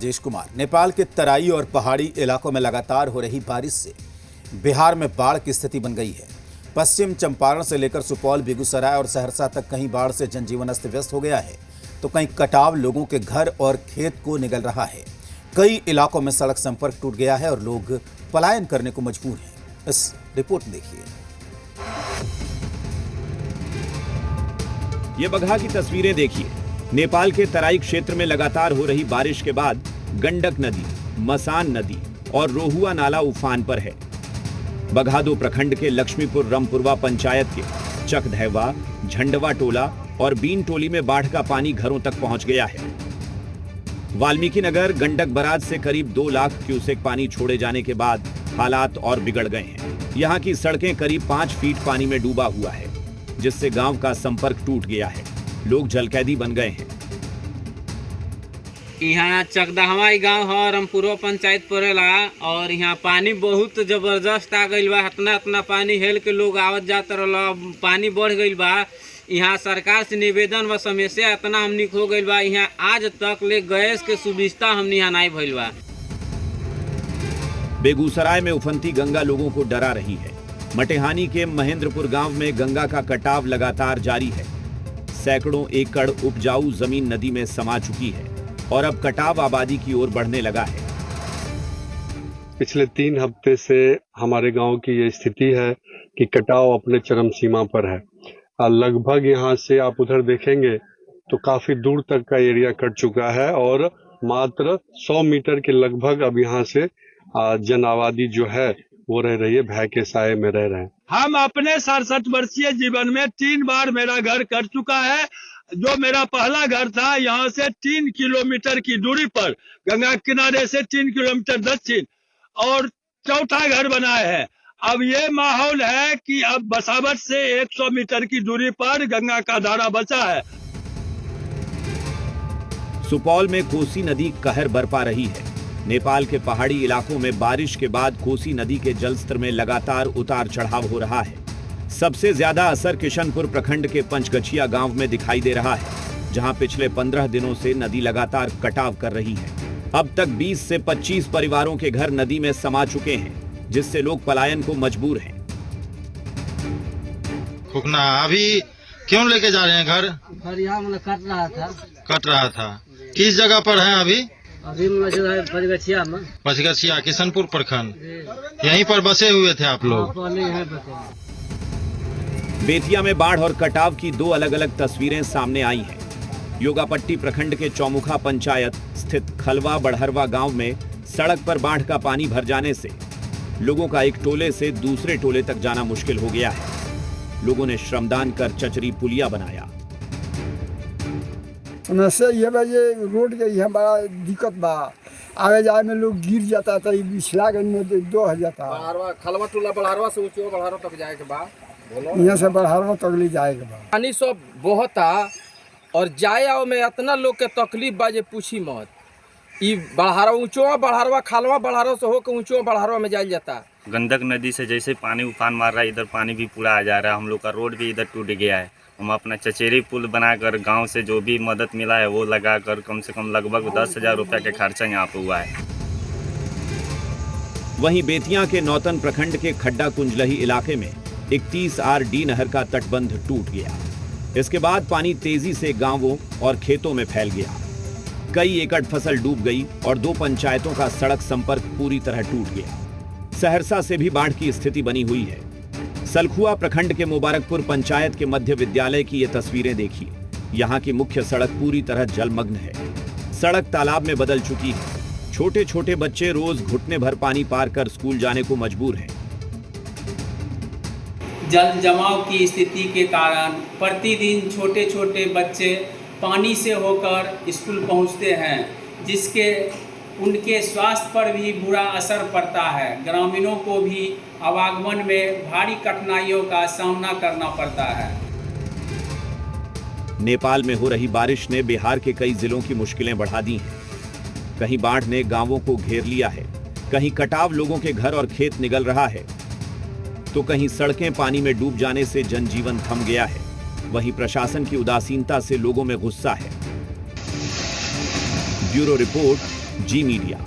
राजेश कुमार। नेपाल के तराई और पहाड़ी इलाकों में लगातार हो रही बारिश से बिहार में बाढ़ की स्थिति बन गई है। पश्चिम चंपारण से लेकर सुपौल, बेगूसराय और सहरसा तक कहीं बाढ़ से जनजीवन अस्त व्यस्त हो गया है, तो कहीं कटाव लोगों के घर और खेत को निगल रहा है। कई इलाकों में सड़क संपर्क टूट गया है और लोग पलायन करने को मजबूर हैं। इस रिपोर्ट में देखिए। ये बगहा की तस्वीरें देखिए। नेपाल के तराई क्षेत्र में लगातार हो रही बारिश के बाद गंडक नदी, मसान नदी और रोहुआ नाला उफान पर है। बगहा प्रखंड के लक्ष्मीपुर रमपुरवा पंचायत के चकधैवा, झंडवा टोला और बीन टोली में बाढ़ का पानी घरों तक पहुंच गया है। वाल्मीकि नगर गंडक बराज से करीब 2 लाख क्यूसेक पानी छोड़े जाने के बाद हालात और बिगड़ गए हैं। यहाँ की सड़कें करीब 5 फीट पानी में डूबा हुआ है, जिससे गांव का संपर्क टूट गया है। लोग जलकैदी बन गए हैं। यहाँ चकदहवा गाँव है, रमपुरवा पंचायत पड़ेला और यहाँ पानी बहुत जबरदस्त आ गई बा। इतना पानी हेल के लोग आवत जात रहा, पानी बढ़ गई बा। यहाँ सरकार से निवेदन व समस्या इतना हमनी हो गई बा। यहाँ आज तक ले गैस के सुविधा हमनी यहाँ नहीं भइल बा। बेगूसराय में उफनती गंगा लोगों को डरा रही है। मटेहानी के महेंद्रपुर गांव में गंगा का कटाव लगातार जारी है। सैकड़ों एकड़ उपजाऊ जमीन नदी में समा चुकी है और अब कटाव आबादी की ओर बढ़ने लगा है। पिछले 3 हफ्ते से हमारे गांव की ये स्थिति है कि कटाव अपने चरम सीमा पर है। लगभग यहाँ से आप उधर देखेंगे तो काफी दूर तक का एरिया कट चुका है और मात्र 100 मीटर के लगभग अब यहाँ से जन आबादी जो है वो रह रही है, भय के साए में रह रहे हैं। हम अपने 67 वर्षीय जीवन में 3 बार मेरा घर कट चुका है। जो मेरा पहला घर था, यहाँ से 3 किलोमीटर की दूरी पर गंगा किनारे से 3 किलोमीटर दक्षिण और चौथा घर बना है। अब ये माहौल है कि अब बसावट से 100 मीटर की दूरी पर गंगा का धारा बचा है। सुपौल में कोसी नदी कहर बरपा रही है। नेपाल के पहाड़ी इलाकों में बारिश के बाद कोसी नदी के जलस्तर में लगातार उतार चढ़ाव हो रहा है। सबसे ज्यादा असर किशनपुर प्रखंड के पंचगछिया गांव में दिखाई दे रहा है, जहां पिछले 15 दिनों से नदी लगातार कटाव कर रही है। अब तक 20 से 25 परिवारों के घर नदी में समा चुके हैं, जिससे लोग पलायन को मजबूर हैं। फुकना अभी क्यों लेके जा रहे हैं घर? यहाँ मतलब कट रहा था। किस जगह पर है अभी? पंचगछिया में। पंचगछिया किशनपुर प्रखंड, यहीं पर बसे हुए थे आप लोग? बेतिया में बाढ़ और कटाव की 2 अलग अलग तस्वीरें सामने आई हैं। योगापट्टी प्रखंड के चौमुखा पंचायत स्थित खलवा बड़हरवा गांव में सड़क पर बाढ़ का पानी भर जाने से लोगों का एक टोले से दूसरे टोले तक जाना मुश्किल हो गया है। लोगों ने श्रमदान कर चचरी पुलिया बनाया। समस्या ये बा, ये रोड के यहाँ बड़ा दिक्कत बा। आवे जाए में लोग गिर जाता था, पिछला गन में 2 हो जाता। खलवा टोला बड़हरवा से बड़हरवा तक जाए के बा, यहाँ से बड़हरवा तक ले जाए के बा। पानी सब बहता और जाए आओ में इतना लोग के तकलीफ बा जे पूछी मत। ई बड़हरवा ऊंचवा बड़हरवा खलवा बड़हरवा से होकर ऊंचवा बड़हरवा में जाया जाता। गंडक नदी से जैसे पानी उफान मार रहा है, इधर पानी भी पूरा आ जा रहा है। हम लोग का रोड भी इधर टूट गया है। हम अपना चचेरी पुल बनाकर गांव से जो भी मदद मिला है वो लगाकर कम से कम लगभग 10,000 रुपये के खर्चा यहाँ पे हुआ है। वहीं बेतिया के नौतन प्रखंड के खड्डा कुंजलही इलाके में 31 RD नहर का तटबंध टूट गया। इसके बाद पानी तेजी से गांवों और खेतों में फैल गया। कई एकड़ फसल डूब गई और 2 पंचायतों का सड़क संपर्क पूरी तरह टूट गया। सहरसा से भी बाढ़ की स्थिति बनी हुई है। सलखुआ प्रखंड के मुबारकपुर पंचायत के मध्य विद्यालय की ये तस्वीरें देखिए। यहाँ की मुख्य सड़क पूरी तरह जलमग्न है। सड़क तालाब में बदल चुकी है। छोटे छोटे बच्चे रोज घुटने भर पानी पार कर स्कूल जाने को मजबूर हैं। जल जमाव की स्थिति के कारण प्रतिदिन छोटे छोटे बच्चे पानी से होकर स्कूल पहुंचते हैं, जिसके उनके स्वास्थ्य पर भी बुरा असर पड़ता है। ग्रामीणों को भी आवागमन में भारी कठिनाइयों का सामना करना पड़ता है। नेपाल में हो रही बारिश ने बिहार के कई जिलों की मुश्किलें बढ़ा दी हैं। कहीं बाढ़ ने गांवों को घेर लिया है, कहीं कटाव लोगों के घर और खेत निगल रहा है, तो कहीं सड़कें पानी में डूब जाने से जनजीवन थम गया है। वहीं प्रशासन की उदासीनता से लोगों में गुस्सा है। ब्यूरो रिपोर्ट, जी मीडिया।